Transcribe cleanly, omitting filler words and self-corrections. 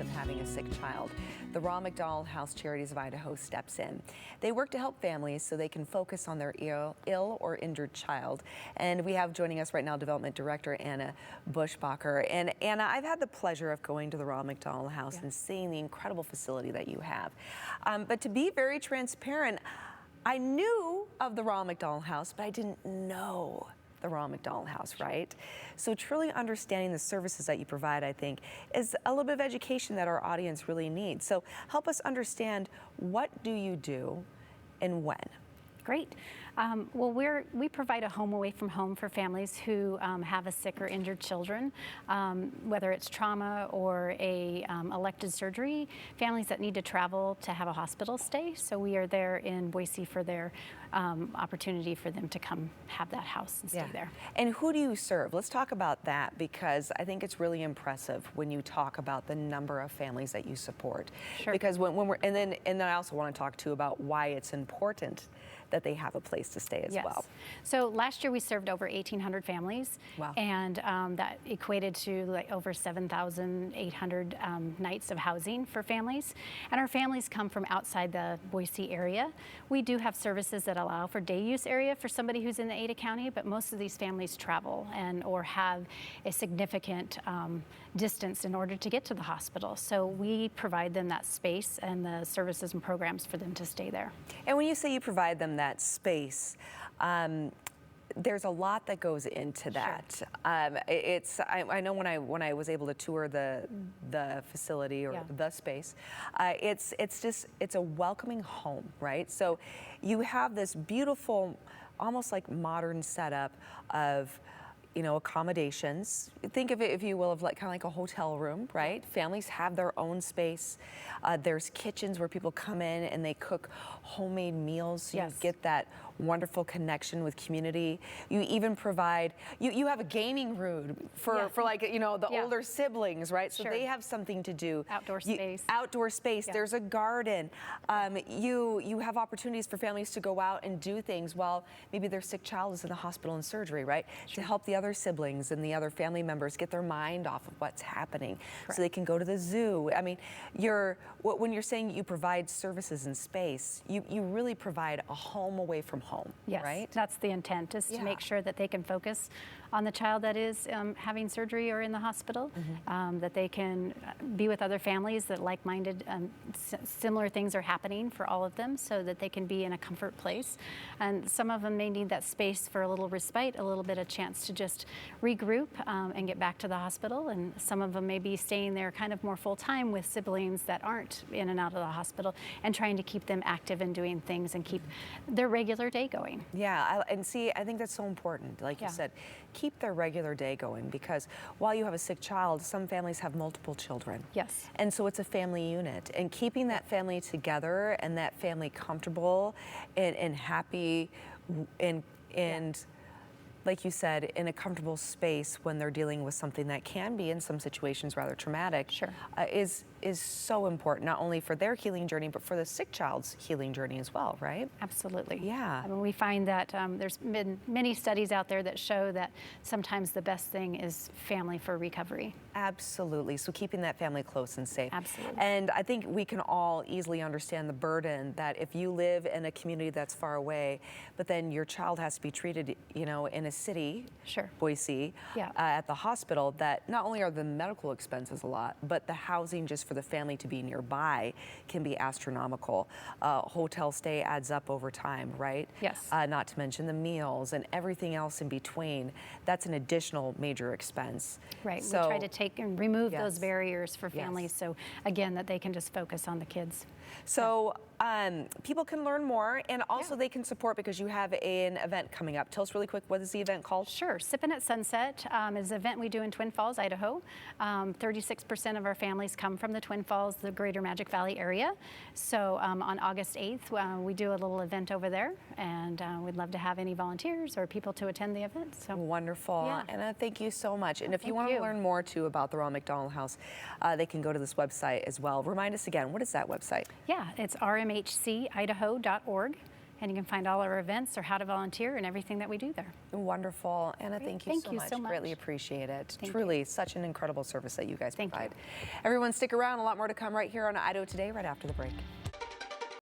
from having a sick child, the Ronald McDonald House Charities of Idaho steps in. They work to help families so they can focus on their ill or injured child. And we have joining us right now Development Director Anna Bushbacher. And Anna, I've had the pleasure of going to the Ronald McDonald House and seeing the incredible facility that you have. But to be very transparent, I knew of the Ronald McDonald House, but I didn't know the Ronald McDonald House, right? So truly understanding the services that you provide, I think, is a little bit of education that our audience really needs. So help us understand, what do you do and when? Great. Well, we provide a home away from home for families who have a sick or injured children, whether it's trauma or a elective surgery, families that need to travel to have a hospital stay. So we are there in Boise for their opportunity for them to come have that house and stay there. And who do you serve? Let's talk about that, because I think it's really impressive when you talk about the number of families that you support. Sure. Because when we're, and then I also want to talk too about why it's important that they have a place to stay as well. So last year we served over 1,800 families. Wow. And that equated to like over 7,800 nights of housing for families. And our families come from outside the Boise area. We do have services that allow for day use area for somebody who's in the Ada County, but most of these families travel or have a significant distance in order to get to the hospital. So we provide them that space and the services and programs for them to stay there. And when you say you provide them that space, there's a lot that goes into that. Sure. I know when I was able to tour the facility or the space, it's a welcoming home, right? So you have this beautiful, almost like modern setup of, you know, accommodations. Think of it, if you will, of like kind of like a hotel room, right? Families have their own space. There's kitchens where people come in and they cook homemade meals. So you get that wonderful connection with community. You even provide, you have a gaming room for like, you know, the older siblings, right? So they have something to do. Outdoor space. Outdoor space. There's a garden. You have opportunities for families to go out and do things while maybe their sick child is in the hospital and surgery, right? To help the other siblings and the other family members get their mind off of what's happening. So they can go to the zoo. I mean, when you're saying you provide services and space, you really provide a home away from home, right? That's the intent, is to make sure that they can focus on the child that is having surgery or in the hospital, that they can be with other families that like-minded, similar things are happening for all of them, so that they can be in a comfort place. And some of them may need that space for a little respite, a little bit of chance to just regroup and get back to the hospital. And some of them may be staying there kind of more full-time with siblings that aren't in and out of the hospital, and trying to keep them active and doing things and keep their regular day going. Yeah, and see, I think that's so important. Like you said, keep their regular day going, because while you have a sick child, some families have multiple children. Yes. And so it's a family unit, and keeping that family together and that family comfortable and happy and like you said, in a comfortable space when they're dealing with something that can be, in some situations, rather traumatic, is so important, not only for their healing journey, but for the sick child's healing journey as well, right? Absolutely. Yeah. I mean, we find that there's been many studies out there that show that sometimes the best thing is family for recovery. Absolutely. So keeping that family close and safe. Absolutely. And I think we can all easily understand the burden that if you live in a community that's far away, but then your child has to be treated, you know, in a city, Boise, at the hospital, that not only are the medical expenses a lot, but the housing just for the family to be nearby can be astronomical. Hotel stay adds up over time, right? Yes. Not to mention the meals and everything else in between. That's an additional major expense. Right. So, we try to take and remove those barriers for families, so again, that they can just focus on the kids. So people can learn more, and also they can support, because you have an event coming up. Tell us really quick, what is the event called? Sure. Sippin' at Sunset is an event we do in Twin Falls, Idaho. 36% of our families come from the Twin Falls, the greater Magic Valley area. So on August 8th, we do a little event over there, and we'd love to have any volunteers or people to attend the event. So wonderful. Yeah. Anna, thank you so much. And if you want to learn more too about the Ronald McDonald House, they can go to this website as well. Remind us again, what is that website? Yeah, it's RMHC idaho.org. and you can find all our events or how to volunteer and everything that we do there. Wonderful. Anna, thank you so much. Greatly appreciate it. Truly such an incredible service that you guys provide. Everyone stick around. A lot more to come right here on Idaho Today right after the break.